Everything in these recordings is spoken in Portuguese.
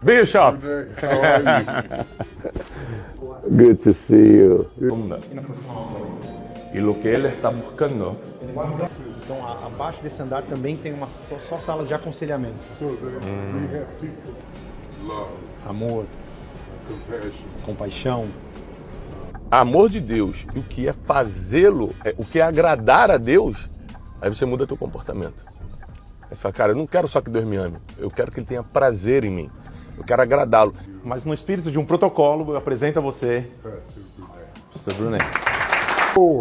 Bishop. How are you? Good to see you. E o que ele está buscando Então, abaixo desse andar também tem só salas de aconselhamento. So that we have people love, Amor, compassion. compaixão. amor de Deus e o que é fazê-lo, o que é agradar a Deus, aí você muda teu comportamento. Aí você fala, cara, eu não quero só que Deus me ame, eu quero que Ele tenha prazer em mim, eu quero agradá-lo. Mas no espírito de um protocolo, eu apresento a você, Pastor Brunet.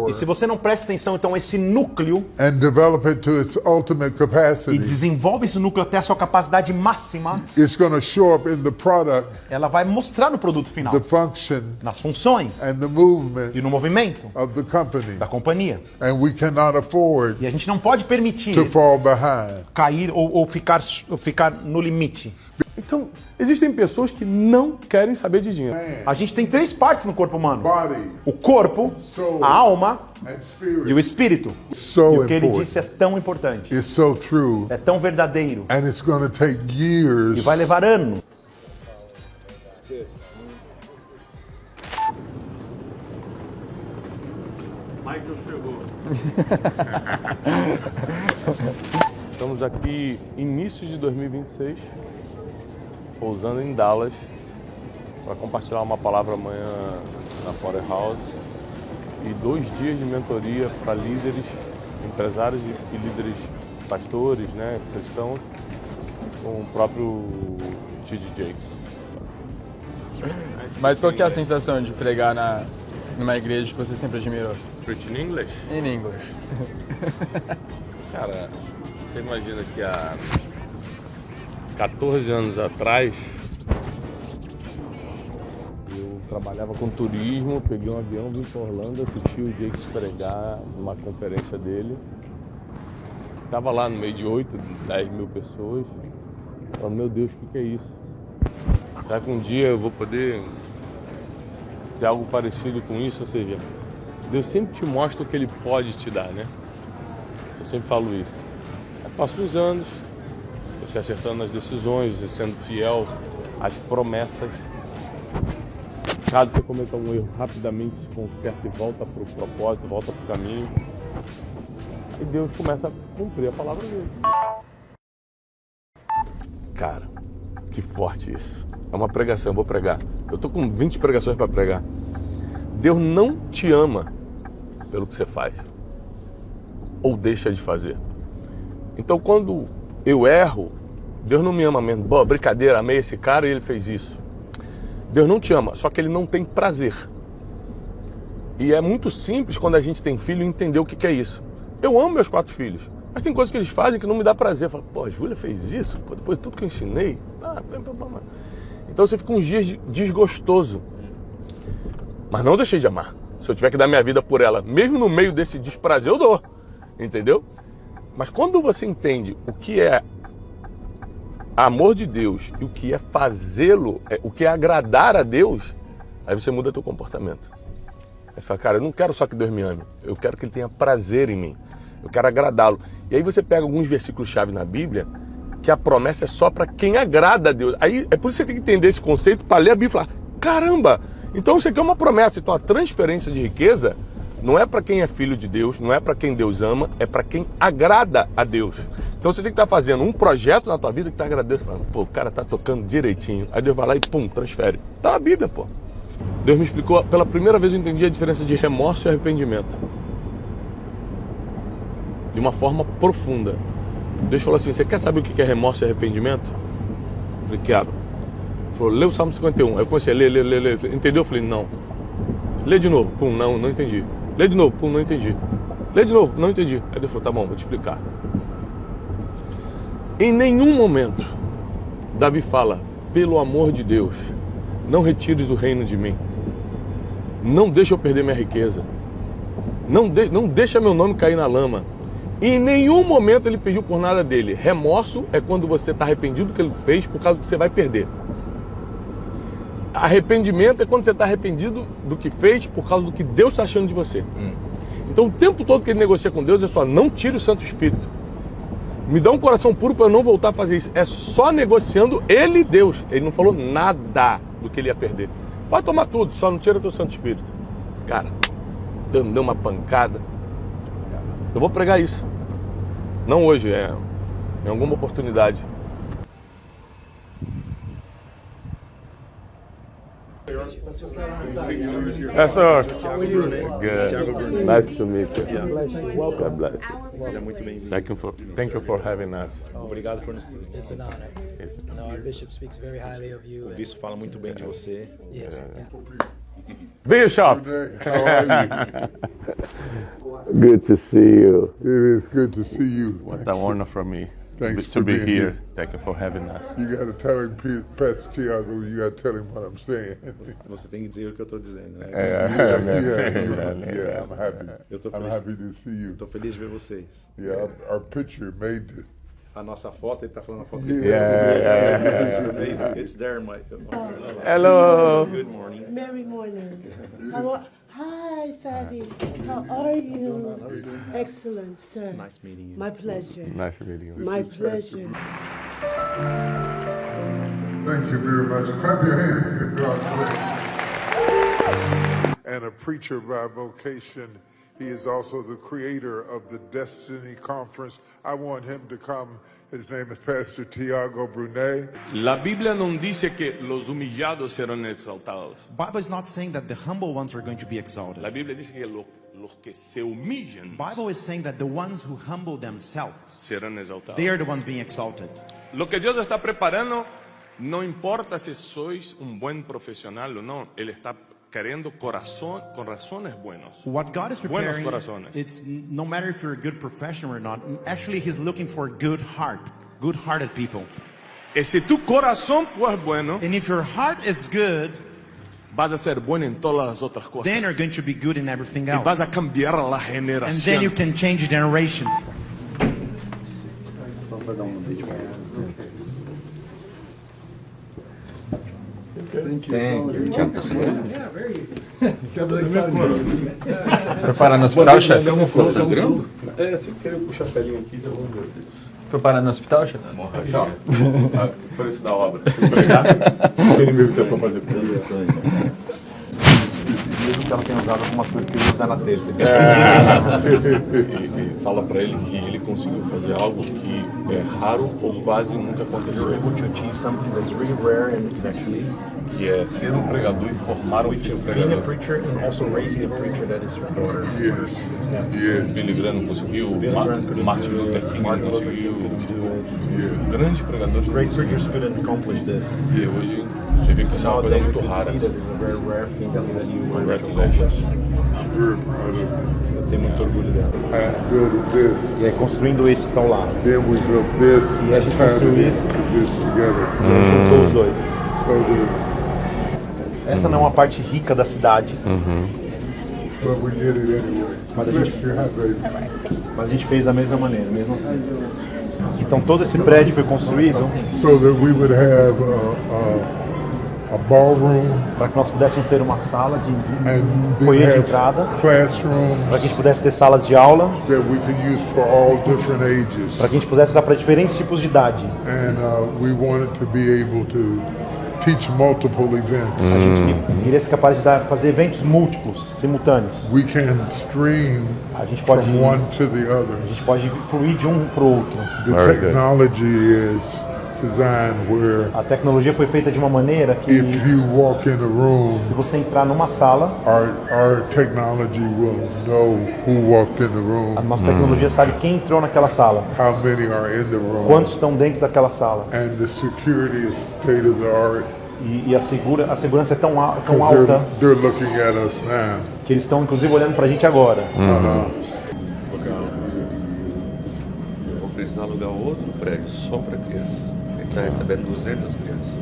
E se você não presta atenção, então, a esse núcleo And develop it to its ultimate e capacity. desenvolve esse núcleo até a sua capacidade máxima, It's going to show up in the product, ela vai mostrar no produto final, the function, nas funções and the movement e no movimento of the company. da companhia. And we cannot afford E a gente não pode permitir to fall behind. cair ou ficar no limite. Então, existem pessoas que não querem saber de dinheiro. A gente tem 3 partes no corpo humano: Body o corpo, Soul. a alma and e spirit. o espírito. So E o que ele important. disse é tão importante, It's so true. é tão verdadeiro And it's going to take e years. vai levar anos. Estamos aqui, início de 2026, pousando em Dallas, para compartilhar uma palavra amanhã na Forest House e 2 dias de mentoria para líderes, empresários e líderes pastores, né, cristãos, com o próprio T.D. Jakes. Mas qual que é a sensação de pregar numa igreja que você sempre admirou? Preach in English? In English. Cara, você imagina que há 14 anos atrás eu trabalhava com turismo, peguei um avião, vim para Orlando, assisti o Jakes pregar numa conferência dele. Estava lá no meio de 8, 10 mil pessoas. Falei, meu Deus, o que é isso? Será que um dia eu vou poder ter algo parecido com isso? Ou seja, Deus sempre te mostra o que Ele pode te dar, né? Eu sempre falo isso. Aí passam os anos, você acertando as decisões, você sendo fiel às promessas. Caso você cometa um erro, rapidamente se conserta e volta para o propósito, volta para o caminho. E Deus começa a cumprir a palavra dele. Cara, que forte isso. É uma pregação, eu vou pregar. Eu tô com 20 pregações para pregar. Deus não te ama pelo que você faz ou deixa de fazer. Então quando eu erro, Deus não me ama mesmo. Bom, brincadeira, amei esse cara e ele fez isso. Deus não te ama, só que Ele não tem prazer. E é muito simples quando a gente tem filho entender o que é isso. Eu amo meus 4 filhos, mas tem coisas que eles fazem que não me dá prazer. Eu falo, pô, a Júlia fez isso? Pô, depois de tudo que eu ensinei? Então você fica uns dias desgostoso. Mas não deixei de amar. Se eu tiver que dar minha vida por ela, mesmo no meio desse desprazer, eu dou. Entendeu? Mas quando você entende o que é amor de Deus e o que é fazê-lo, o que é agradar a Deus, aí você muda teu comportamento. Aí você fala, cara, eu não quero só que Deus me ame, eu quero que Ele tenha prazer em mim, eu quero agradá-lo. E aí você pega alguns versículos-chave na Bíblia, que a promessa é só para quem agrada a Deus. Aí é por isso que você tem que entender esse conceito para ler a Bíblia e falar, caramba, então isso aqui é uma promessa. Então a transferência de riqueza não é para quem é filho de Deus, não é para quem Deus ama, é para quem agrada a Deus. Então você tem que estar fazendo um projeto na tua vida que está agradecendo. Pô, o cara está tocando direitinho. Aí Deus vai lá e pum, transfere. Tá na Bíblia, pô. Deus me explicou, pela primeira vez eu entendi a diferença de remorso e arrependimento. De uma forma profunda. Deus falou assim, você quer saber o que é remorso e arrependimento? Eu falei, quero. Ele falou, lê o Salmo 51. Aí eu comecei a ler. Entendeu? Eu falei, não. Lê de novo. Pum, não entendi. Lê de novo. Pum, não entendi. Lê de novo. Não entendi. Aí Deus falou, tá bom, vou te explicar. Em nenhum momento, Davi fala, pelo amor de Deus, não retires o reino de mim. Não deixa eu perder minha riqueza. Não deixa meu nome cair na lama. Em nenhum momento ele pediu por nada dele. Remorso é quando você está arrependido do que ele fez por causa do que você vai perder. Arrependimento é quando você está arrependido do que fez por causa do que Deus está achando de você. Então o tempo todo que ele negocia com Deus é só, não tire o Santo Espírito. Me dá um coração puro para eu não voltar a fazer isso. É só negociando ele e Deus. Ele não falou nada do que ele ia perder. Pode tomar tudo, só não tira teu Santo Espírito. Cara, deu uma pancada. Eu vou pregar isso. Não hoje, em alguma oportunidade. Pastor, good. Nice to meet you. God bless you. Seja muito bem-vindo. Thank you for having us. Obrigado por nos. It's an honor. No, our bishop speaks very highly of you. O bispo fala muito bem de você. Yes. Bishop. How are you? Good to see you. It is good to see you. What an honor for me Thanks to for be being here. here. Thank you for having us. You got to tell him, Pastor Tiago, you got to tell him what I'm saying. Você tem que dizer o que eu estou dizendo, né? Yeah, I'm happy. Eu tô I'm feliz. happy to see you. Estou feliz de ver vocês. Yeah, our picture made it. A nossa foto, ele está falando a foto. Yeah. Amazing. It's there, Mike. Hello. Good morning. Merry morning. Hi, Fatty. How are you? Excellent, sir. Nice meeting you. My pleasure. Nice meeting you. My pleasure. Thank you very much. Clap your hands. Give God praise. And a preacher by vocation. He is also the creator of the Destiny Conference. I want him to come. His name is Pastor Tiago Brunet. La Biblia non dice que los humillados serán exaltados. Bible is not saying that the humble ones are going to be exalted. La Biblia dice que los que se humillan Bible is saying that the ones who humble themselves, serán exaltados. they are the ones being exalted. Lo que Dios está preparando, no importa si sois un buen profesional o no, Él está queriendo corazones buenos. What God is Buenos preparing, corazones. it's no matter if you're a good professional or not. Actually, He's looking for good heart, good-hearted people. Y si tu corazón fues bueno, And if your heart is good, vas a ser bueno en todas las otras cosas. then you're going to be good in everything Y else. vas a cambiar la And then you generación. can change a generation. Preparando no hospital, chefe? É, se querer puxar a pelinha aqui, já vamos ver. Preparando no hospital, chefe? Preço da obra. Ele mesmo tem pra fazer Mesmo que ela tenha usado algumas coisas que ele usa na terça. E fala pra ele que ele conseguiu fazer algo que é raro ou quase nunca aconteceu. Able to achieve something that's really rare and is actually Que é ser um pregador e formar um which filho is being a pregador. preacher and also raising a preacher that is prepared. Yes. Yes. Billy Graham conseguiu, Billy Graham couldn't Martin do Luther it, King Martin Luther conseguiu. King couldn't do it. Grandes pregadores. Great preachers couldn't accomplish this. E hoje você vê que isso é uma coisa Nowadays, you muito can rara. see that it's a very rare thing that you were able to Congratulations. accomplish. I'm very proud of it. Eu tenho muito orgulho dela. I built this. E aí, construindo isso que está ao lado. Then we built this E a gente and tied construiu it isso. into this together. Juntou os dois. So the, Essa não é uma parte rica da cidade, but we did it anyway. Mas a Bless gente- your heart, baby. mas a gente fez da mesma maneira, mesmo assim. Então todo esse prédio foi construído So that we would have a ballroom para que nós pudéssemos ter uma sala de and foyer then de have entrada, classrooms para que a gente pudesse ter salas de aula, that we can use for all different ages. para que a gente pudesse usar para diferentes tipos de idade. And we wanted to be able to teach multiple events. A gente queria ser capaz de fazer eventos múltiplos, simultâneos. We can stream A gente pode, from one to the other. a gente pode fluir de um para o outro. The Very good. technology is designed where A tecnologia foi feita de uma maneira que, if you walk in a room, se você entrar numa sala, our technology will know who walked in the room, a nossa tecnologia sabe quem entrou naquela sala, how many are in the room, quantos estão dentro daquela sala. and the security is state of the art. E a segurança é tão alta Because they're looking at us now. que eles estão inclusive olhando pra gente agora. Eu vou precisar alugar outro prédio só para crianças. Ele está recebendo 200 crianças.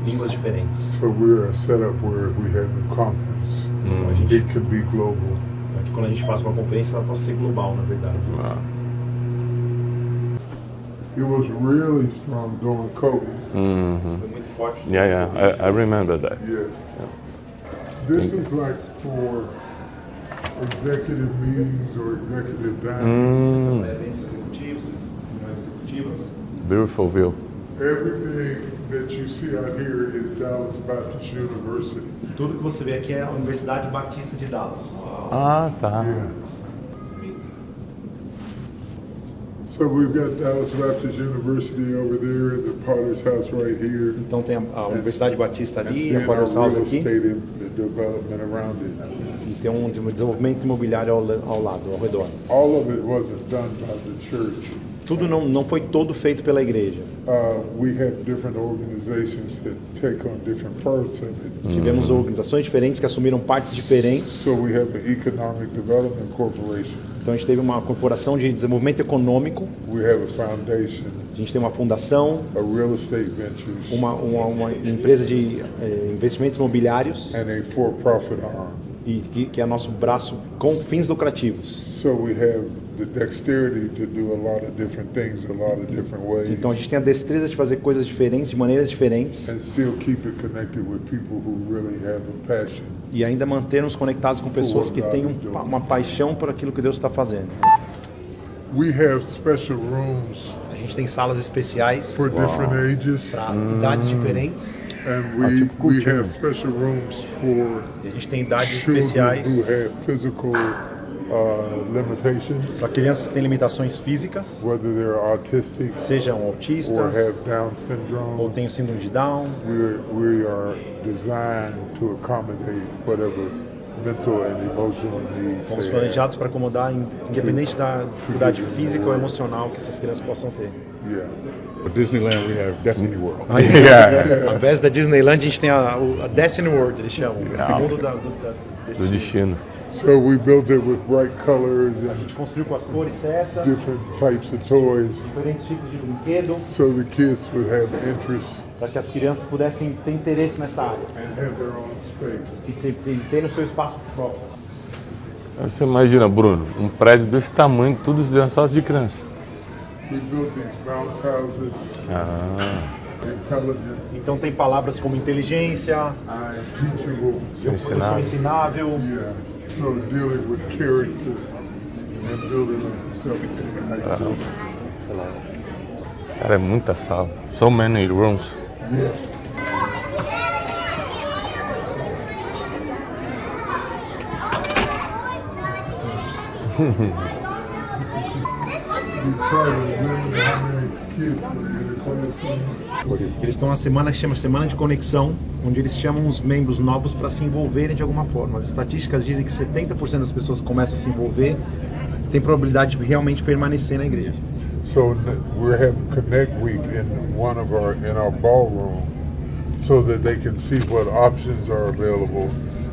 Línguas diferentes. So we're set up where we have the conference. It can be global. Para que quando a gente faça uma conferência, ela possa ser global, na verdade. It was really strong during COVID. Foi muito forte. I remember that. Yeah. This is like for executive meetings or executive dining. Eventos executivos, reuniões executivas. Beautiful view. Everything that you see out here is Dallas Baptist University. Tudo que você vê aqui é a Universidade Batista de Dallas. Ah, tá. Yeah. So we've got Dallas Baptist University over there, the Potter's House right here. Então tem a Universidade Batista ali, a And Potter's our House real aqui, estate and the development around it. e tem um desenvolvimento imobiliário ao lado, ao redor. All of it wasn't done by the church. Tudo não foi todo feito pela igreja. We have different organizations that take on different parts of it. Tivemos organizações diferentes que assumiram partes diferentes. So we have the Economic Development Corporation. Então a gente teve uma corporação de desenvolvimento econômico, We have a foundation, a gente tem uma fundação, a real estate ventures, uma empresa de investimentos imobiliários and a for-profit arm. e que é nosso braço com fins lucrativos. So we have the dexterity to do a lot of different things, a lot of different ways, Então a gente tem a destreza de fazer coisas diferentes, de maneiras diferentes, and still keep it connected with people who really have a passion. e ainda manter-nos conectados com pessoas que têm uma paixão por aquilo que Deus está fazendo. We have special rooms A gente tem salas especiais for different ages, para idades diferentes, and we have special rooms for e a gente tem idades children especiais who have physical limitations, para crianças que têm limitações físicas, whether they're autistic sejam or autistas have Down ou syndrome. têm o síndrome de Down. We are designed to accommodate whatever mental and emotional needs Fomos they have. planejados para acomodar, independente da dificuldade física ou emocional que essas crianças possam ter. Yeah. At Disneyland, we have Destiny World. Ao invés da Disneyland, a gente tem a Destiny World, eles chamam. O mundo Do destino. So we built it with bright colors A and gente construiu com as cores certas, different types of toys, diferentes tipos de brinquedo, so the kids would have interest para que as crianças pudessem ter interesse nessa área and have their own space. e ter o seu espaço próprio. Você imagina, Bruno, um prédio desse tamanho, tudo só de criança. We built these bounce houses, intelligent, Então tem palavras como inteligência, teachable, eu sou ensinável, yeah. So dealing with character and building themselves. Cara, é muita sala. So many rooms. Yeah. Eles estão na semana que chama Semana de Conexão, onde eles chamam os membros novos para se envolverem de alguma forma. As estatísticas dizem que 70% das pessoas que começam a se envolver têm probabilidade de realmente permanecer na igreja. So we're having Connect Week in our ballroom, so that they can see what options are available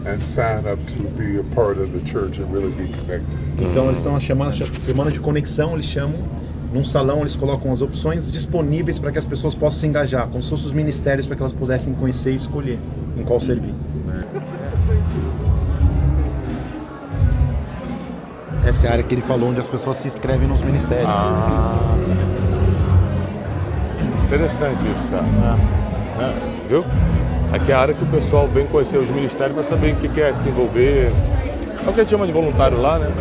and sign up to be a part of the church and really be connected. Então eles estão chamando Semana de Conexão, eles chamam. Num salão eles colocam as opções disponíveis para que as pessoas possam se engajar, como se fossem os ministérios para que elas pudessem conhecer e escolher em qual servir. Essa é a área que ele falou, onde as pessoas se inscrevem nos ministérios. Interessante isso, cara. Viu? Aqui é a área que o pessoal vem conhecer os ministérios para saber em que é se envolver. É o que a gente chama de voluntário lá, né?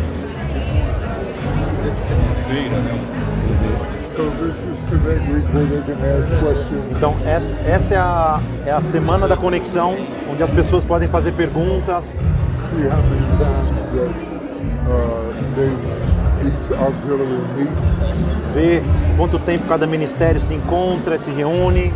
So this is Connect Week where they can ask questions. Então essa é a semana da conexão, onde as pessoas podem fazer perguntas, See how many times that each auxiliary meets. ver quanto tempo cada ministério se encontra, se reúne.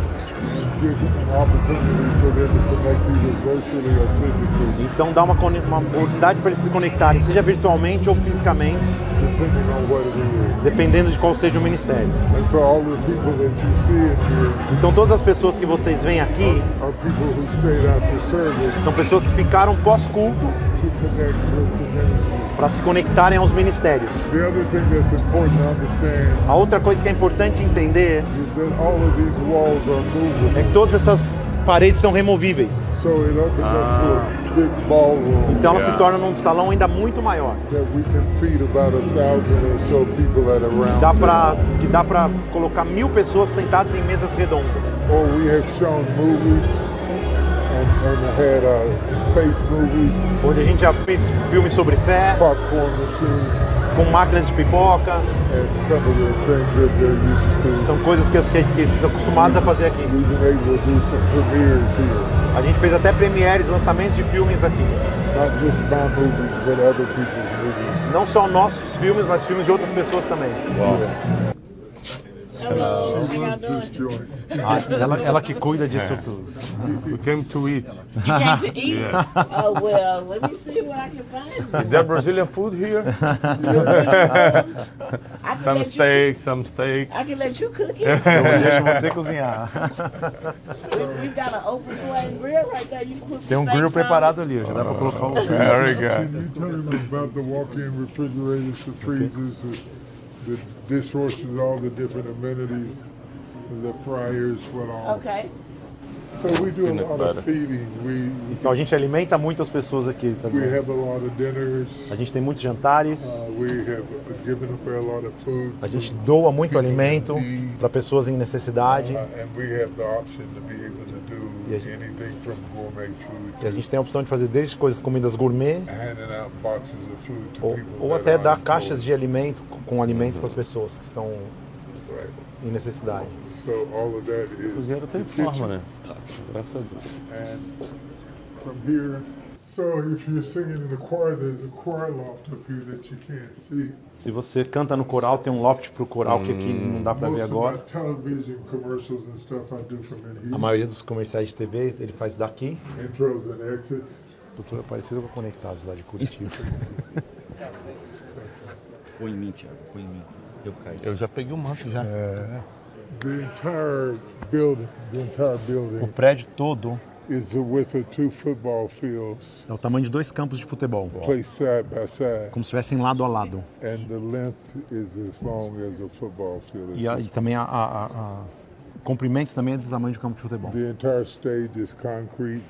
Give an opportunity for them to connect either virtually or physically, Então dá uma oportunidade para eles se conectarem, seja virtualmente ou fisicamente, depending on what it is. dependendo de qual seja o ministério. And so all the people that you see in here Então todas as pessoas que vocês veem aqui are people who stayed after service são pessoas que ficaram pós-culto to connect with the ministry. para se conectarem aos ministérios. The other thing that's important to understand A outra coisa que é importante entender is that all of these walls are movable. é que todas essas paredes são removíveis. So it opens up to a big ballroom Então ela se torna num salão ainda muito maior. that we can feed about 1,000 or so people at a round Dá para colocar 1000 pessoas sentadas em mesas redondas. Or we have shown movies and had faith movies, onde a gente já fez filmes sobre fé, popcorn machines, com máquinas de pipoca. and some of the things that they're used to. São coisas que estão acostumados a fazer aqui. We've been able to do some premieres here, A gente fez até premieres, lançamentos de filmes aqui. not just my movies, but other people's movies. Não só nossos filmes, mas filmes de outras pessoas também. She runs this joint. Ela que cuida disso tudo. We came to eat. Came to eat? Oh, well, let me see what I can find. Is there Brazilian food here? I can Some let you- steak, some steak. I can let you cook it. Eu deixo você cozinhar. We've got an open flame grill right there. You can put some Tem um steaks grill on preparado ali, já dá pra colocar o Very good. Can you tell them about the walk-in refrigerators, the freezers, the dishwashers, all the different amenities, the fryers, what all? Okay. So we do a Peanut lot butter. of feeding. Então a gente alimenta muitas pessoas aqui, tá We dizendo? have a lot of dinners. A gente tem muitos jantares, We have given away a lot of food. a gente doa muito alimento para pessoas em necessidade. And we have the option to be able to do Yes. anything from gourmet food E a gente tem a opção de fazer desde coisas, comidas gourmet, to handing out boxes of food to ou people. até that dar aren't caixas poor. de alimento com alimento para as pessoas que estão em necessidade. So all of that O is cozinheiro tem the forma, kitchen. né? Graças a Deus. And from here, so if you're singing in the choir, there's a choir loft up here that you can't see. Se você canta no coral, tem um loft pro coral que aqui não dá para ver Most of agora. my television commercials and stuff I do from in A here. maioria dos comerciais de TV ele faz daqui. Intros and exits. Doutora, parecido com Conectados lá de Curitiba. Põe em mim, Thiago, põe em mim. Eu caio. Eu já peguei o manto já. The entire building O prédio todo is the width of 2 football fields, é o tamanho de 2 campos de futebol, placed side by side, como se estivessem lado a lado. and the length is as long as a football field. E também o comprimento também é do tamanho de um campo de futebol. The entire stage is concrete.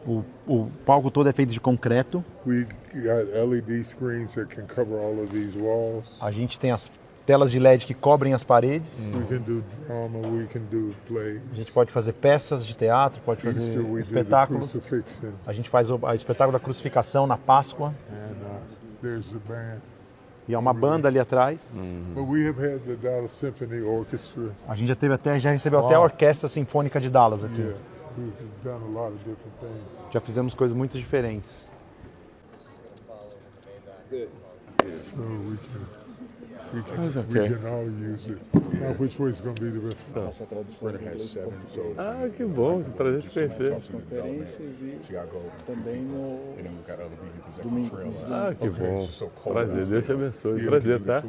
O palco todo é feito de concreto. We got LED screens that can cover all of these walls. A gente tem as telas de LED que cobrem as paredes. We can do drama, we can do plays. A gente pode fazer peças de teatro, pode fazer Easter, we do the espetáculos. crucifixion, A gente faz o espetáculo da crucificação na Páscoa. and there's the band. E há uma banda ali atrás. But we have had the Dallas Symphony Orchestra. A gente já recebeu até a Orquestra Sinfônica de Dallas aqui. Yeah, we've done a lot of different things. Já fizemos coisas muito diferentes. So we Mas we ok. can all use it. Now, which way is going to be the rest of it? Nossa tradução em inglês e português. Ah, que bom, prazer te conhecer. As conferências e também no domingo. Ah, que bom. Prazer, Deus te abençoe. Prazer, tá?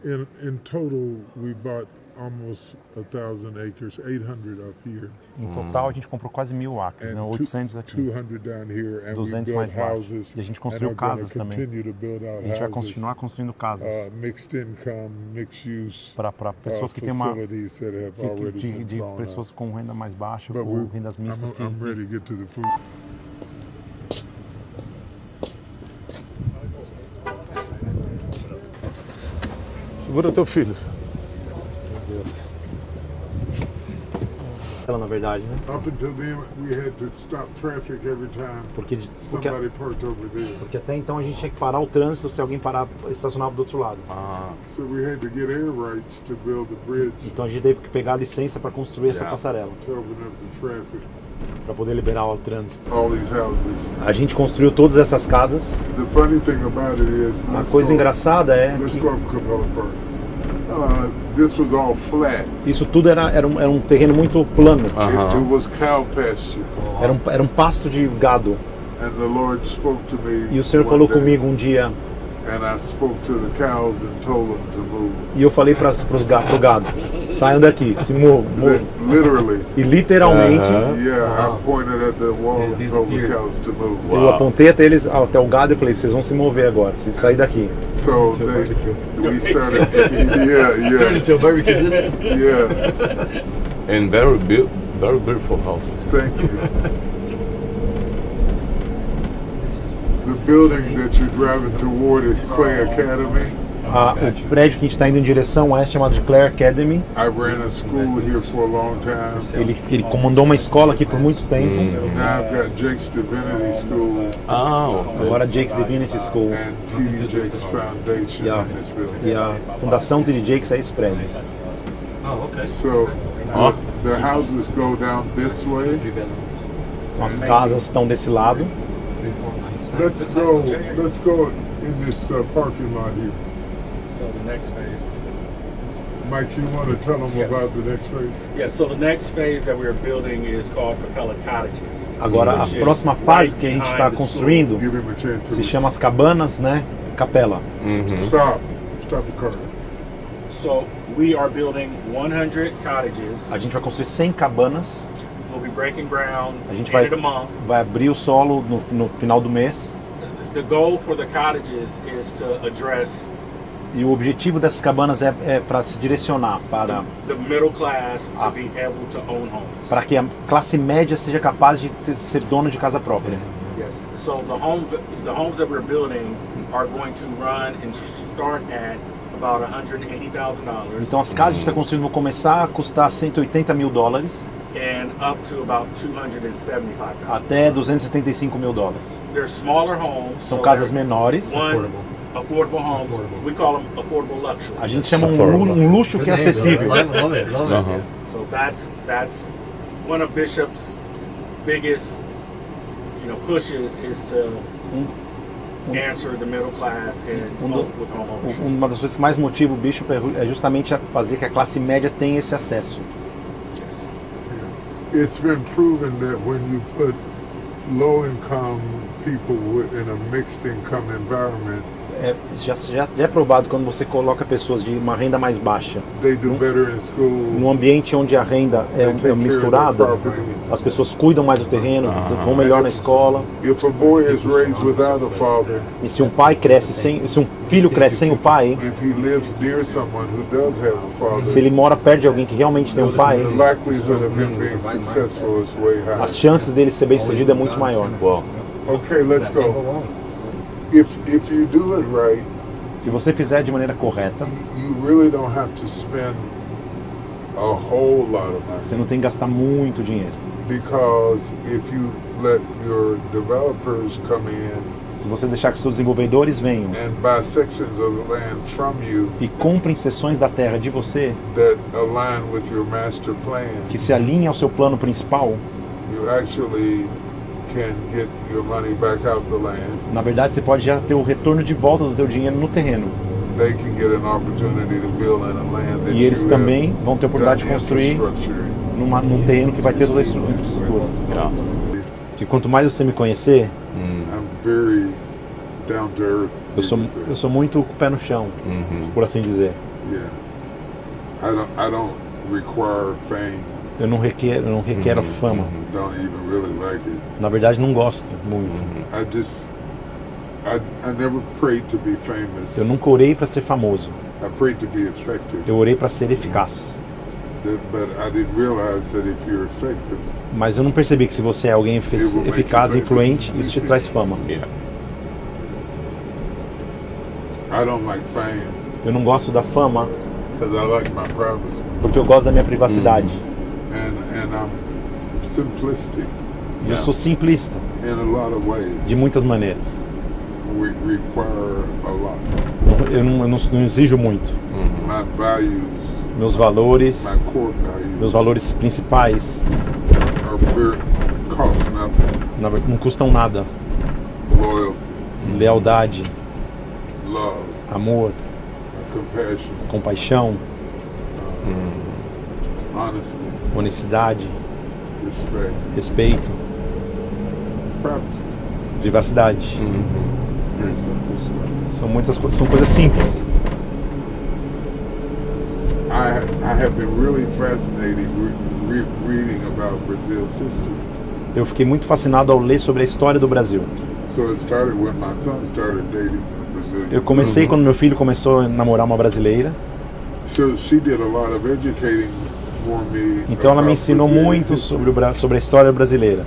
In total, we bought almost 1,000 acres, 800 up here, Em total, a gente comprou quase 1.000 acres, né? and 800 aqui. 200 down here, and we 200 built mais baixo. houses. E a gente And construiu are gonna casas também. continue to build out A gente vai houses, continuar construindo casas mixed income, mixed use, para pessoas que têm uma facilities that have already been de drawn pessoas up. com renda mais baixa But ou rendas mistas que I'm ready to get to the food. Segura teu filho. Deus. Ela na verdade, né? Up until then, we had to stop traffic every time Porque somebody parked over there. até então a gente tinha que parar o trânsito se alguém parar estacionava do outro lado. So we had to get air rights to build the bridge Então a gente teve que pegar a licença para construir essa passarela, to open up the traffic. para poder liberar o trânsito. All these houses. A gente construiu todas essas casas. The funny thing about it is, A coisa engraçada é let's que go up Capella Park. This was all flat. isso tudo era um terreno muito plano. It was cow pasture. Era um pasto de gado. And the Lord spoke to me. E o Senhor one falou day, comigo um dia, And I spoke to the cows and told them to move. e eu falei pro gado, saiam daqui, se movam. Literally. E literalmente, Yeah, I pointed at the wall and told the cows to move. eu apontei até o gado e falei, vocês vão se mover agora, se sair daqui. So we started. Yeah. Turn into a barbecue, didn't it? Yeah. And very beautiful houses. Thank you. The building that you're driving toward is Clay Academy. O prédio que a gente está indo em direção é chamado de Clare Academy. I ran a school here for a long time. Ele comandou uma escola aqui por muito tempo. Now I've got Jake's Divinity School Agora Jake's Divinity School. and T.D. Jakes Foundation in this building. E a Fundação T.D. Jakes é esse prédio. So the houses go down this way. As casas estão desse lado. Let's go in this parking lot here. So the next phase. Mike, you want to tell them about the next phase? Yeah, so the next phase that we're building is called Capella Cottages. Agora a próxima fase que a gente está construindo Give him a chance to se chama as cabanas, né? Capela. stop the car. So we are building 100 cottages. A gente vai construir 100 cabanas. We'll be breaking ground A gente end of the month. vai abrir o solo no final do mês. The goal for the cottages is to address E o objetivo dessas cabanas é para se direcionar para the middle class to be able to own homes. que a classe média seja capaz de ser dono de casa própria. Yes. So the homes that we're building are going to run and start at about $180,000 Então as casas que a gente está construindo vão começar a custar $180 mil and up to about $275,000. até $275 mil. They're smaller homes. São so casas they're menores. affordable homes. We call them affordable luxury. A gente chama um luxo que é acessível. So that's one of Bishop's biggest, pushes is to answer the middle class and with home ownership. Uma das coisas que mais motiva o Bishop é justamente fazer que a classe média tenha esse acesso. It's been proven that when you put low-income people in a mixed-income environment, Já é provado que quando você coloca pessoas de uma renda mais baixa they do better in school. num ambiente onde a renda é misturada, as pessoas cuidam mais do terreno, vão melhor na escola. If a boy is raised without a father, E se um filho cresce sem o pai, if he lives near someone who does have a father, se ele mora perto de alguém que realmente tem um pai, the likelihood of him being successful is way high. as chances dele ser bem sucedido é muito maior. Okay, let's go. If you do it right, Se você fizer de maneira correta, you really don't have to spend a whole lot of money, você não tem que gastar muito dinheiro. because if you let your developers come in Se você deixar que seus desenvolvedores venham and buy sections of the land from you e comprem seções da terra de você that align with your master plan, que se alinhem ao seu plano principal, you actually can get your money back out the land. na verdade você pode já ter o retorno de volta do seu dinheiro no terreno. They can get an opportunity to build in a land that E eles you também have vão ter a oportunidade de done construir infrastructure in. num terreno que vai ter toda a infraestrutura. E quanto mais você me conhecer, I'm very down to earth. eu sou muito pé no chão, por assim dizer. Yeah. I don't require fame. Eu não requero fama. Don't even really like it. Na verdade, não gosto muito. I never prayed to be famous. Eu nunca orei para ser famoso. I prayed to be effective. Eu orei para ser eficaz. But I didn't realize that if you're effective, Mas eu não percebi que se você é alguém eficaz e influente, isso te traz fama. I don't like fame Eu não gosto da fama because I like my privacy. porque eu gosto da minha privacidade. And I'm simplistic E eu sou simplista, in a lot of ways. de muitas maneiras. We require a lot. Eu não exijo muito. My values, Meus valores, my core values, meus valores principais, are very cost nothing. não custam nada. Loyalty, Lealdade, love, amor, compassion, compaixão, honesty, honestidade, respect, respeito, privacy. privacidade. Very simple stuff. São coisas simples. I have been really fascinated reading about Brazil's history. Eu fiquei muito fascinado ao ler sobre a história do Brasil. So it started when my son started dating a Brazilian. Eu comecei quando meu filho começou a namorar uma brasileira. So she did a lot of educating for me. Então ela me about ensinou Brazilian muito history. sobre a história brasileira.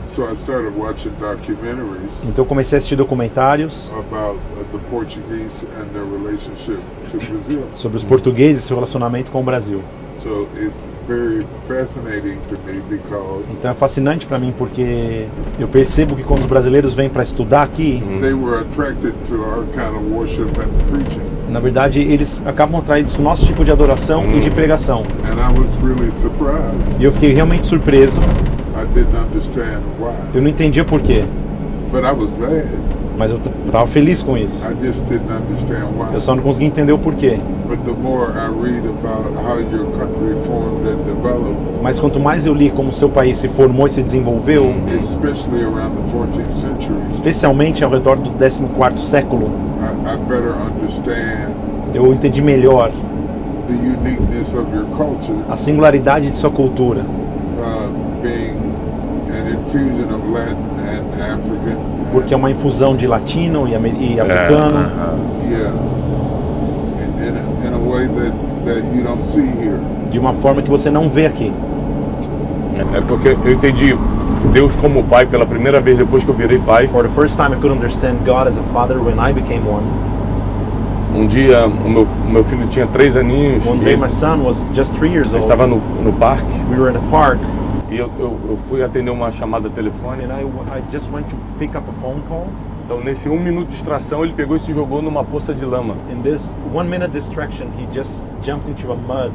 So I started watching documentaries Então eu comecei a assistir documentários about the Portuguese and their relationship to Brazil. sobre os portugueses e seu relacionamento com o Brasil. So it's very fascinating to me because Então é fascinante para mim porque eu percebo que quando os brasileiros vêm para estudar aqui, they were attracted to our kind of worship and preaching. na verdade eles acabam atraídos com o nosso tipo de adoração e de pregação. And I was really surprised. E eu fiquei realmente surpreso. I didn't understand why. Eu não entendia por quê, But I was glad. mas eu estava feliz com isso. I just didn't understand why. Eu só não conseguia entender o porquê. But the more I read about how your country formed and developed, Mas quanto mais eu li como o seu país se formou e se desenvolveu, especially around the 14th century, especialmente ao redor do 14º século, I better understand eu entendi melhor the uniqueness of your culture, a singularidade de sua cultura, being an infusion of Latin and African. porque é uma infusão de latino e africano, Yeah, in a way that you don't see here. de uma forma que você não vê aqui. É porque eu entendi Deus como pai pela primeira vez depois que eu virei pai. For the first time I could understand God as a father when I became one. Um dia o meu filho tinha 3 aninhos One e day my son was just 3 years eu old. estava no parque We were in a park e eu fui atender uma chamada telefônica. and I just went to pick up a phone call. Então nesse 1 minuto de distração ele pegou e se jogou numa poça de lama. In this 1 minute distraction he just jumped into a mud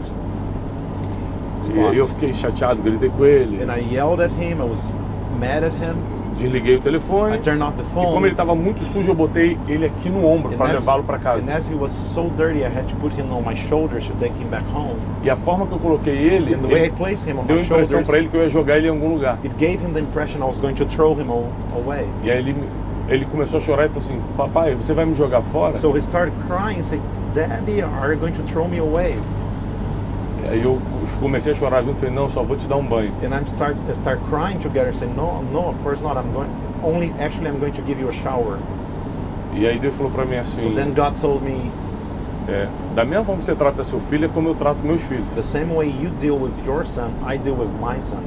spot. E eu fiquei chateado, gritei com ele, And I yelled at him, I was mad at him. desliguei o telefone. I turned off the E phone. como ele estava muito sujo, eu botei ele aqui no ombro para levá-lo para casa. And as he was so dirty, I had to put him on my shoulders to take him back home. E a forma que eu coloquei ele, And the way I ele placed him on deu a my impressão shoulders, para ele que eu ia jogar ele em algum lugar. it gave him the impression I was going to throw him away. E aí ele começou a chorar e falou assim: papai, você vai me jogar fora? So he started crying and said, Daddy, are you going to throw me away? E aí eu comecei a chorar junto e falei: não, só vou te dar um banho. And I start crying together and saying, no, of course not. I'm going to give you a shower. E aí Deus falou para mim assim: So then God told me, da mesma forma que você trata seu filho é como eu trato meus filhos. the same way you deal with your son, I deal with my sons.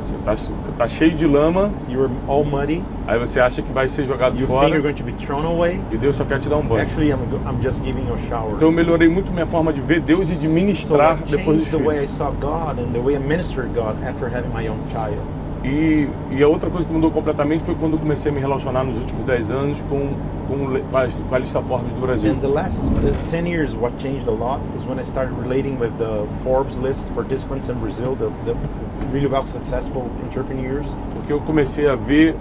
Você tá cheio de lama, You're all muddy. aí você acha que vai ser jogado You think fora you're going to be thrown away. e Deus só quer te dar um banho. Actually, I'm just giving you a shower. Então eu melhorei muito minha forma de ver Deus e de So ministrar I depois dos changed the way I filhos. saw God and the way I ministered God after having my own child. E a outra coisa que mudou completamente foi quando eu comecei a me relacionar nos últimos 10 anos com a lista Forbes do Brasil. In the last 10 years, what changed a lot is when I started relating with the Forbes list participants in Brazil, the really well successful entrepreneurs. Porque eu comecei a ver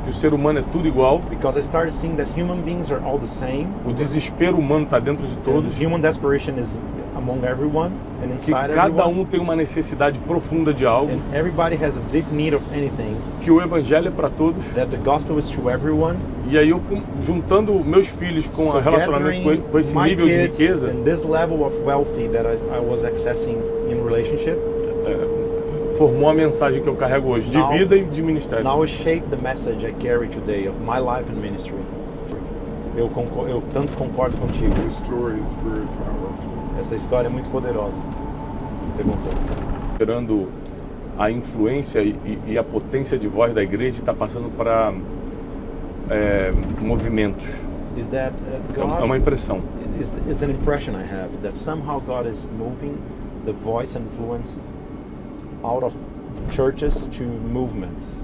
que o ser humano é tudo igual, Because I started seeing that human beings are all the same. o desespero humano está dentro de todos, And human desperation is among everyone and que inside cada everyone. tem uma necessidade profunda de algo, And everybody has a deep need of anything. que o evangelho é para todos. That the gospel is to everyone. E aí eu juntando meus filhos com o relacionamento com esse my nível de kids riqueza, and this level of wealthy that I was accessing in relationship, formou a mensagem que eu carrego hoje de Now- vida e de ministério. now it shaped the message I carry today of my life and ministry. Eu tanto concordo contigo. Your story is very powerful. Essa história é muito poderosa. Você contou. Esperando a influência e a potência de voz da igreja está passando para movimentos. Is that É uma impressão. it's an impression I have that somehow God is moving the voice and influence out of churches to movements.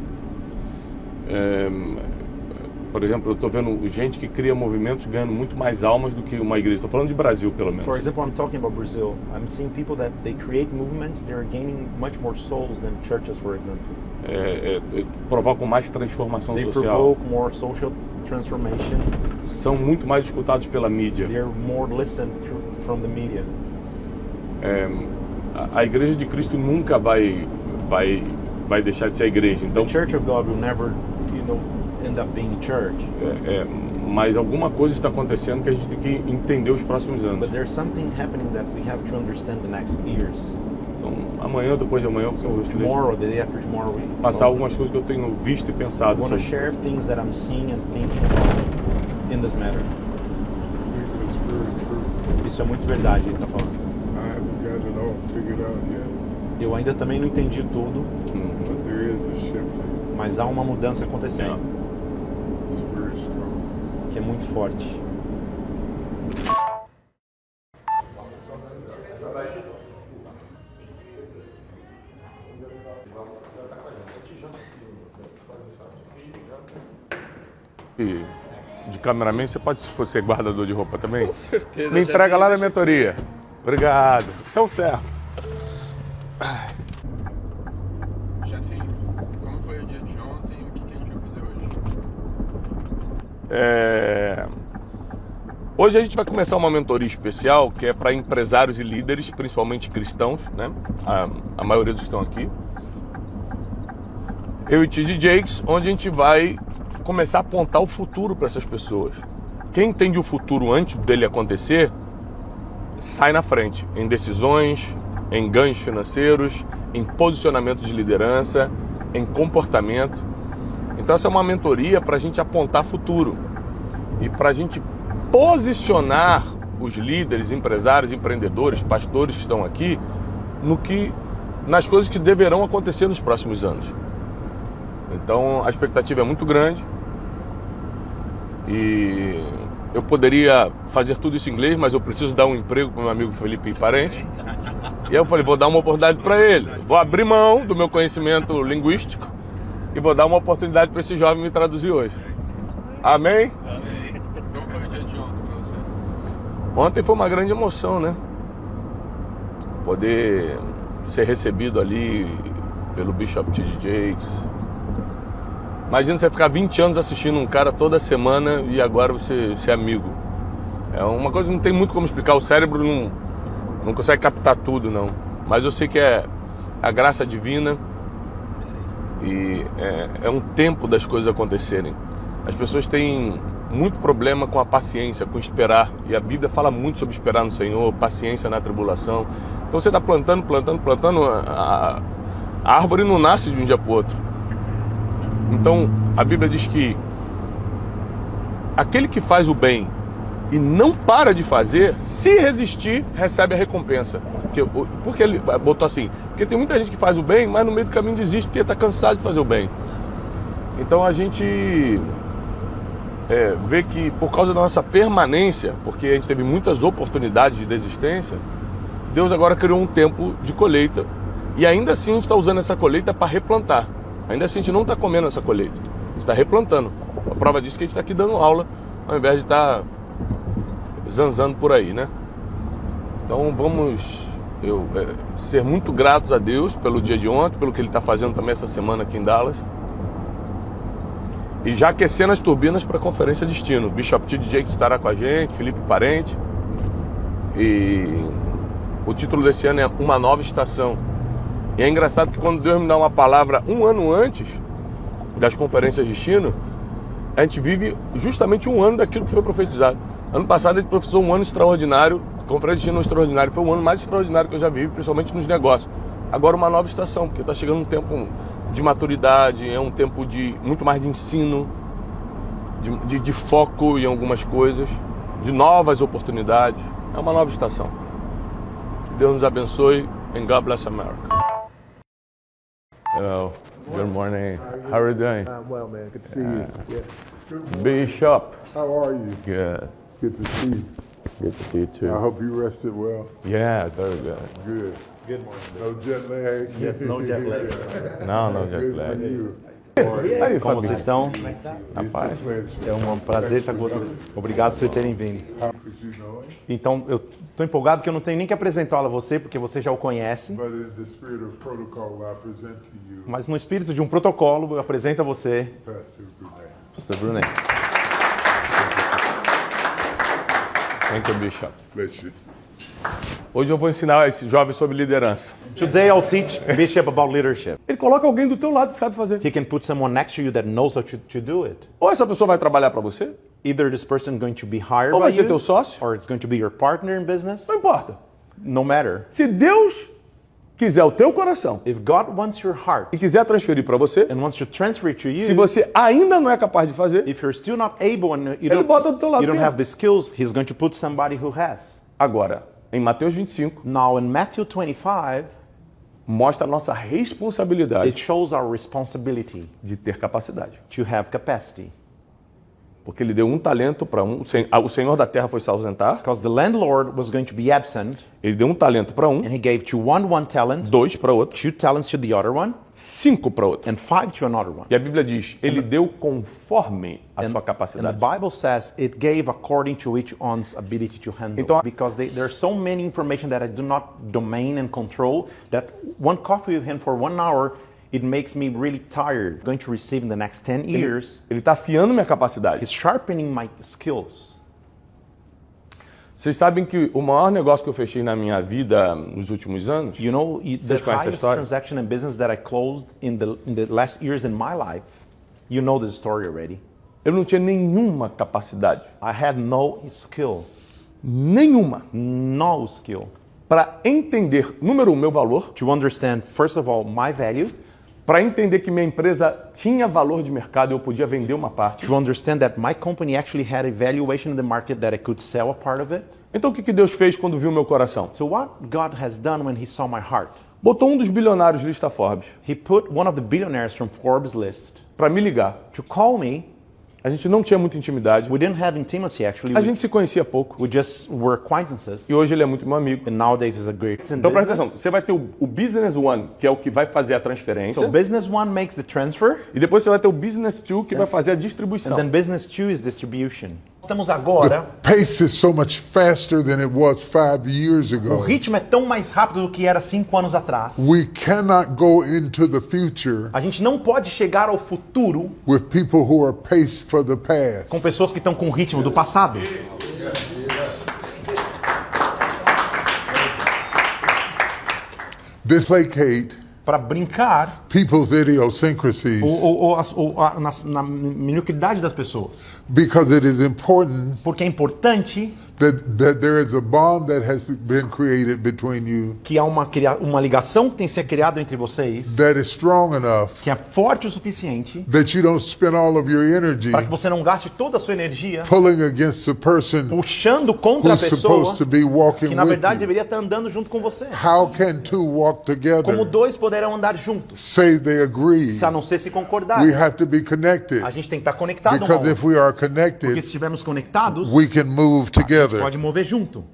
Por exemplo, eu estou vendo gente que cria movimentos ganhando muito mais almas do que uma igreja. Estou falando de Brasil, pelo menos. For example, I'm talking about Brazil. I'm seeing people that they create movements, they're gaining much more souls than churches, for example. Provocam mais transformação They social. provoke more social transformation. São muito mais escutados pela mídia. They're more listened from the media. A igreja de Cristo nunca vai deixar de ser a igreja. Então, The Church of God will never, end up being church. mas alguma coisa está acontecendo que a gente tem que entender os próximos anos. But there's something happening that we have to understand the next years. Então, amanhã ou depois de amanhã, eu So gostaria tomorrow, the day after tomorrow, we passar algumas coisas que eu tenho visto e pensado want to sobre. share things that I'm seeing and thinking about in this matter. I think that's very true. Isso é muito verdade, ele está falando. I haven't got it all figured out yet. Eu ainda também não entendi tudo, but there is a shifting. mas há uma mudança acontecendo, It's very strong. que é muito forte. E de cameraman, você pode ser guardador de roupa também? Com certeza. Me entrega lá na mentoria. Obrigado. Você é um servo. Chefinho, como foi o dia de ontem e o que a gente vai fazer hoje? Hoje a gente vai começar uma mentoria especial que é para empresários e líderes, principalmente cristãos, né? A maioria dos que estão aqui. Eu e T.D. Jakes, onde a gente vai começar a apontar o futuro para essas pessoas. Quem entende o futuro antes dele acontecer, sai na frente em decisões, em ganhos financeiros, em posicionamento de liderança, em comportamento. Então essa é uma mentoria para a gente apontar futuro e para a gente posicionar os líderes, empresários, empreendedores, pastores que estão aqui nas coisas que deverão acontecer nos próximos anos. Então a expectativa é muito grande e eu poderia fazer tudo isso em inglês, mas eu preciso dar um emprego para o meu amigo Felipe Parente. E aí eu falei, vou dar uma oportunidade para ele. Vou abrir mão do meu conhecimento linguístico e vou dar uma oportunidade para esse jovem me traduzir hoje. Amém? Como foi o dia de ontem pra você? Ontem foi uma grande emoção, né? Poder ser recebido ali pelo Bishop T.D. Jakes. Imagina você ficar 20 anos assistindo um cara toda semana e agora você ser amigo. É uma coisa que não tem muito como explicar. O cérebro não consegue captar tudo, não. Mas eu sei que é a graça divina e é um tempo das coisas acontecerem. As pessoas têm muito problema com a paciência, com esperar. E a Bíblia fala muito sobre esperar no Senhor, paciência na tribulação. Então você está plantando, a árvore não nasce de um dia para o outro. Então, a Bíblia diz que aquele que faz o bem e não para de fazer, se resistir, recebe a recompensa. Porque ele botou assim, porque tem muita gente que faz o bem, mas no meio do caminho desiste porque está cansado de fazer o bem. Então a gente vê que por causa da nossa permanência, porque a gente teve muitas oportunidades de desistência, Deus agora criou um tempo de colheita. E ainda assim a gente está usando essa colheita para replantar. Ainda assim a gente não está comendo essa colheita, a gente está replantando. A prova disso é que a gente está aqui dando aula, ao invés de estar zanzando por aí, né? Então vamos ser muito gratos a Deus pelo dia de ontem, pelo que Ele está fazendo também essa semana aqui em Dallas. E já aquecendo as turbinas para a Conferência Destino. Bishop T.D. Jakes estará com a gente, Felipe Parente. E o título desse ano é Uma Nova Estação. E é engraçado que quando Deus me dá uma palavra um ano antes das conferências de destino, a gente vive justamente um ano daquilo que foi profetizado. Ano passado ele profetizou um ano extraordinário, a conferência de destino extraordinário, foi o ano mais extraordinário que eu já vivi, principalmente nos negócios. Agora uma nova estação, porque está chegando um tempo de maturidade, é um tempo de muito mais de ensino, de foco em algumas coisas, de novas oportunidades. É uma nova estação. Deus nos abençoe and God bless America. Hello. Good morning. How are you doing? I'm well, man. Good to see you. Yeah. Bishop. How are you? Good. Good to see you. Good to see you too. I hope you rested well. Yeah, very good. Good. Good morning. No jet lag. Yes, no jet lag. No jet Good for lag. you. Aí, Como vocês estão? It's a pleasure. É um prazer estar com você. Obrigado por terem vindo. How could you know it? Então, eu estou empolgado que eu não tenho nem que apresentá-lo a você, porque você já o conhece. But in the spirit of protocol, I present to you Mas no espírito de um protocolo, eu apresento a você, Pastor Brunet. Pastor Brunet. Thank you, Bishop. Bless you. Hoje eu vou ensinar esse jovem sobre liderança. Today I'll teach Bishop about leadership. Ele coloca alguém do teu lado que sabe fazer. He can put someone next to you that knows how to do it. Ou essa pessoa vai trabalhar para você, Either this person is going to be hired ou by vai ser you, teu sócio. or it's going to be your partner in business. Não importa. No matter. Se Deus quiser o teu coração If God wants your heart e quiser transferir para você, and wants to transfer it to se you, você ainda não é capaz de fazer, if you're still not able and Ele bota do teu lado you don't mesmo. have the skills, He's going to put somebody who has. agora, em Mateus 25, Now in Matthew 25, mostra a nossa responsabilidade It shows our responsibility de ter capacidade. to have capacity. Porque ele deu um talento para um, o senhor da terra foi se ausentar, Because the landlord was going to be absent, ele deu um talento para um, and he gave to one talent, 2 para outro, 2 talents to the other one, 5 para outro. and 5 to another one. E a Bíblia diz, ele deu conforme a sua And the capacidade. Bible says it gave according to each one's ability to handle. Então- Because there's so many information that I do not domain and control that one coffee with him for 1 hour, it makes me really tired. Going to receive in the next 10 years, Ele está afiando minha capacidade. he's sharpening my skills. Vocês sabem que o maior negócio que eu fechei na minha vida nos últimos anos, You know, the Vocês conhecem a highest história? transaction in business that I closed in the last years in my life, you know the story already. eu não tinha nenhuma capacidade, I had no skill, nenhuma, no skill para entender, número 1, meu valor, to understand, first of all, my value, para entender que minha empresa tinha valor de mercado e eu podia vender uma parte. to understand that my company actually had a valuation in the market that I could sell a part of it. Então o que Deus fez quando viu meu coração? So what God has done when he saw my heart? Botou um dos bilionários lista Forbes He put one of the billionaires from Forbes list para me ligar. to call me. A gente não tinha muita intimidade, We didn't have intimacy actually. a gente se conhecia pouco. We just were acquaintances. E hoje ele é muito meu amigo. And nowadays is a great Então presta business. atenção, você vai ter o Business One, que é o que vai fazer a transferência, So business one makes the transfer, e depois você vai ter o Business Two, que vai fazer a and distribuição. then business two is distribution. Estamos agora. Pace is so much faster than it was 5 years O ago. ritmo é tão mais rápido do que era 5 anos atrás. We cannot go into the future A gente não pode chegar ao futuro with people who are paced for the past. com pessoas que estão com o ritmo do passado. Displacate Para brincar people's idiosyncrasies na mediocridade das pessoas. because it is important Porque é importante that there is a bond that has been created between you que há uma ligação que tem que ser criada entre vocês, that is strong enough que é forte o suficiente that you don't spend all of your energy para que você não gaste toda a sua energia pulling against the person puxando contra a who's pessoa supposed to be walking que na with verdade you. deveria estar andando junto com você. How can two walk Como together? dois poderão andar juntos, Say they agree. se a não ser se concordar. We have to be connected A gente tem que estar conectado um ao because outro. if we are Porque connected, se estivermos conectados, we can move together. pode mover junto.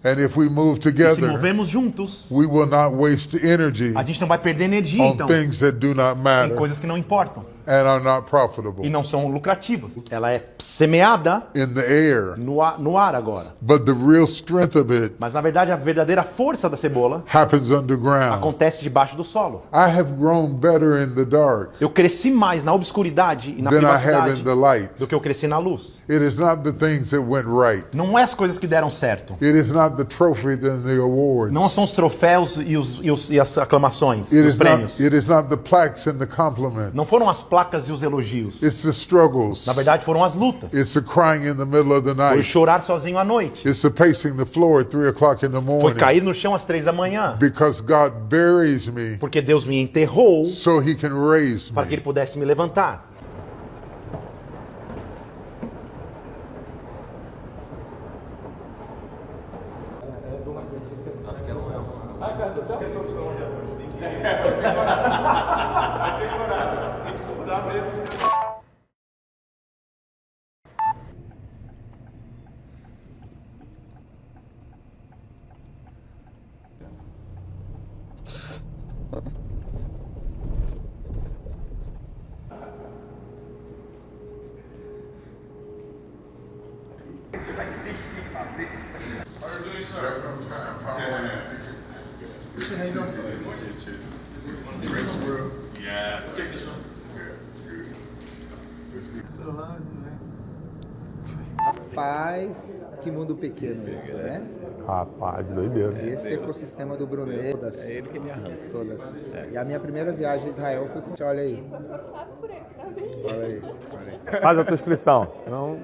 And if we move E se together, movemos juntos, we will not waste energy a gente não vai perder energia, on então, things that do not em matter coisas que não importam and are not profitable e não são lucrativas. Ela é semeada in the air. no ar agora. But the real strength of it Mas na verdade a verdadeira força da cebola happens underground. acontece debaixo do solo. I have grown better in the dark Eu cresci mais na obscuridade e na than I have privacidade in the light. do que eu cresci na luz. It is not the things that went right. Não é as coisas que deram certo. It is not the trophies and the awards. Não são os troféus e as aclamações, It os is prêmios. not the plaques and the compliments. Não foram as placas e os elogios. It's the struggles. Na verdade foram as lutas. It's the crying in the middle of the Foi night. chorar sozinho à noite. It's the pacing the floor at 3 o'clock in the Foi morning. cair no chão às 3 da manhã. Because God buries me Porque Deus me enterrou so He can raise para que me. Ele pudesse me levantar. Rapaz, que mundo pequeno esse, né? Rapaz, doideira. Esse ecossistema do Brunei, todas. É ele que me arranca. Todas. E a minha primeira viagem a Israel foi com... Olha aí. Olha aí. Faz a tua inscrição. Não.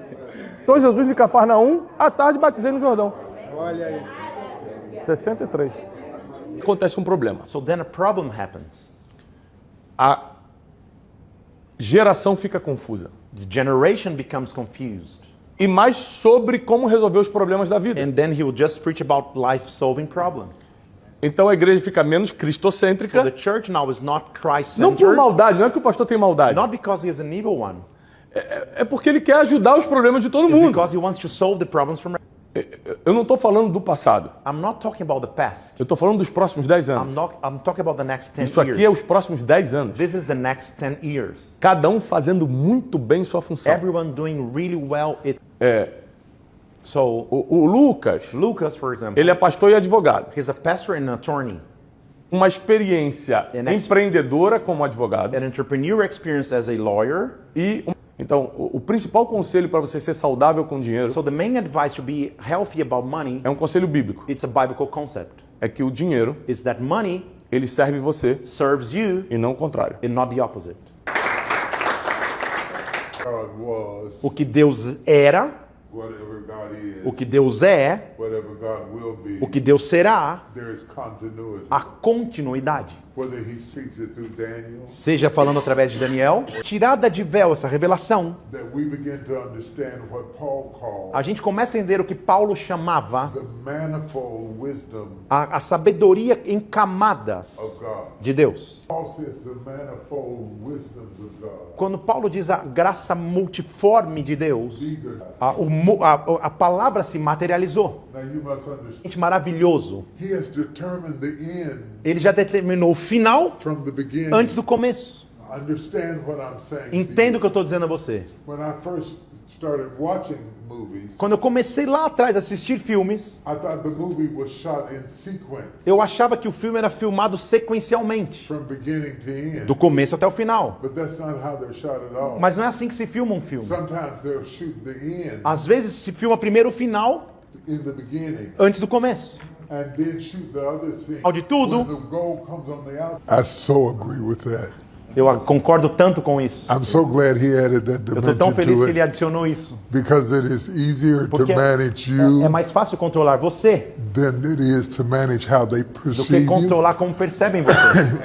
Tô Jesus de Cafarnaum, à tarde batizei no Jordão. Olha isso. 63. Acontece um problema. So then a problem happens. A geração fica confusa. The generation becomes confused. E mais sobre como resolver os problemas da vida. And then he will just preach about life-solving problems. Então a igreja fica menos cristocêntrica. So the church now is not Não por Christ-centered. maldade, não é que o pastor tem maldade. Not because he is an evil one. É porque ele quer ajudar os problemas de todo It's mundo. because he wants to solve the problems from. Eu não estou falando do passado. I'm not talking about the past. Eu estou falando dos próximos 10 anos. I'm talking about the next 10 Isso aqui é years. os próximos 10 anos. This is the next 10 years. Cada um fazendo muito bem sua função. Everyone doing really well. So O Lucas, Lucas, for example, ele é pastor e advogado. he's a pastor and an attorney. Uma experiência empreendedora como advogado. An entrepreneur experience as a lawyer. Então, o principal conselho para você ser saudável com dinheiro So the main advice to be healthy about money, é um conselho bíblico. it's a biblical concept. É que o dinheiro, Is that money ele serve você serves you e não o contrário. and not the opposite. God was, O que Deus era, whatever God is, o que Deus é, whatever God will be, o que Deus será, there is continuity. a continuidade. Whether he speaks it through Daniel, Seja falando através de Daniel, tirada de véu essa revelação, that we begin to understand what Paul called a gente começa a entender o que Paulo chamava the manifold wisdom a sabedoria em camadas of God. de Deus. Paul says the manifold wisdom of God. Quando Paulo diz a graça multiforme de Deus, These are, a palavra se materializou. now you must understand, Gente, maravilhoso. he has determined the end Ele já determinou o final from the beginning. antes do começo. Understand what I'm saying. to Entenda you. o que eu estou dizendo a você. When I first started watching movies, Quando eu comecei lá atrás a assistir filmes, I thought the movie was shot in sequence eu achava que o filme era filmado sequencialmente, from beginning to end. do começo até o final. But that's not how they're shot at all. Mas não é assim que se filma um filme. Sometimes they'll shoot the end Às vezes se filma primeiro o final in the beginning antes do começo. and then shoot the other scene. Ao de tudo. When the gold comes on the outside. I so agree with that. Eu concordo tanto com isso. I'm so glad he added that Eu estou tão dimension feliz to que ele it adicionou isso. because it is easier to Porque manage é you mais fácil controlar você than it is to manage how they do que perceive you. controlar como percebem você.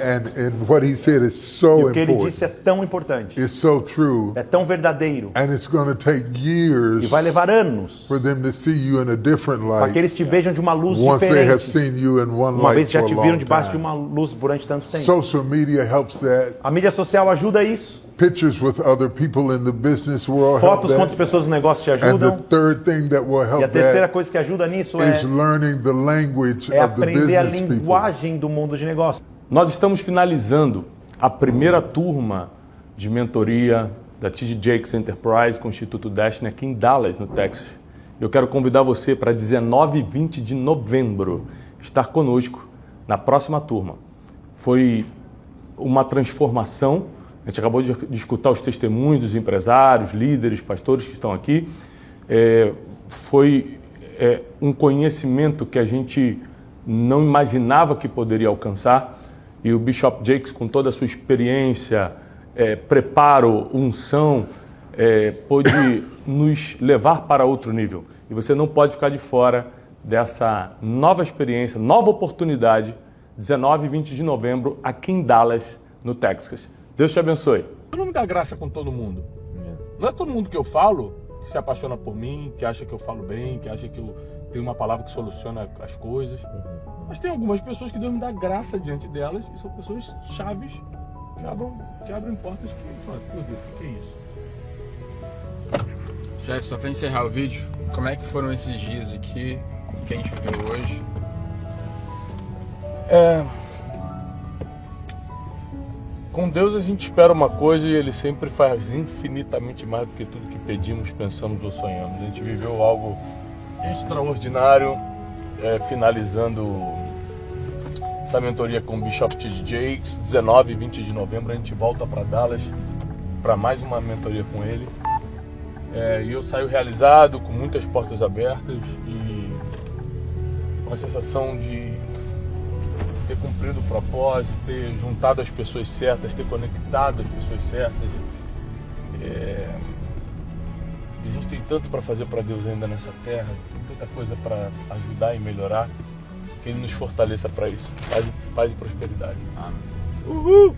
And what he said is E so o que ele important. disse é tão importante, It's so true. é tão verdadeiro, And it's going to take years e vai levar anos for them to see you in a different para light que eles te vejam de uma luz once they have diferente. seen you in one Uma light vez já for a te viram long debaixo de time. uma luz durante tanto tempo. Social media helps that. A mídia social ajuda isso. Pictures with other people in the business world help Fotos com outras that. pessoas no negócio te And the ajudam. third thing that will E a help terceira that coisa que ajuda nisso is é learning the language of the aprender a business people. linguagem do mundo de negócio. Nós estamos finalizando a primeira turma de mentoria da TD Jakes Enterprise com o Instituto Destiny aqui em Dallas, no Texas. Eu quero convidar você para 19 e 20 de novembro estar conosco na próxima turma. Foi uma transformação. A gente acabou de escutar os testemunhos dos empresários, líderes, pastores que estão aqui. Foi um conhecimento que a gente não imaginava que poderia alcançar. E o Bishop Jakes, com toda a sua experiência, preparo, unção, pôde nos levar para outro nível. E você não pode ficar de fora dessa nova experiência, nova oportunidade, 19 e 20 de novembro, aqui em Dallas, no Texas. Deus te abençoe. Eu não me dá graça com todo mundo. Não é todo mundo que eu falo que se apaixona por mim, que acha que eu falo bem, que acha que eu tenho uma palavra que soluciona as coisas. Mas tem algumas pessoas que Deus me dá graça diante delas e são pessoas chaves que abrem portas que falam, meu Deus, o que é isso? Chefe, só para encerrar o vídeo, como é que foram esses dias aqui, que a gente viveu hoje? Com Deus a gente espera uma coisa e Ele sempre faz infinitamente mais do que tudo que pedimos, pensamos ou sonhamos. A gente viveu algo extraordinário, finalizando essa mentoria com o Bishop T.D. Jakes. 19 e 20 de novembro a gente volta para Dallas para mais uma mentoria com ele. E eu saio realizado, com muitas portas abertas e com a sensação de ter cumprido o propósito, ter juntado as pessoas certas, ter conectado as pessoas certas. E a gente tem tanto para fazer para Deus ainda nessa terra, tem tanta coisa para ajudar e melhorar, que Ele nos fortaleça para isso. Paz e prosperidade. Amém. Uhul!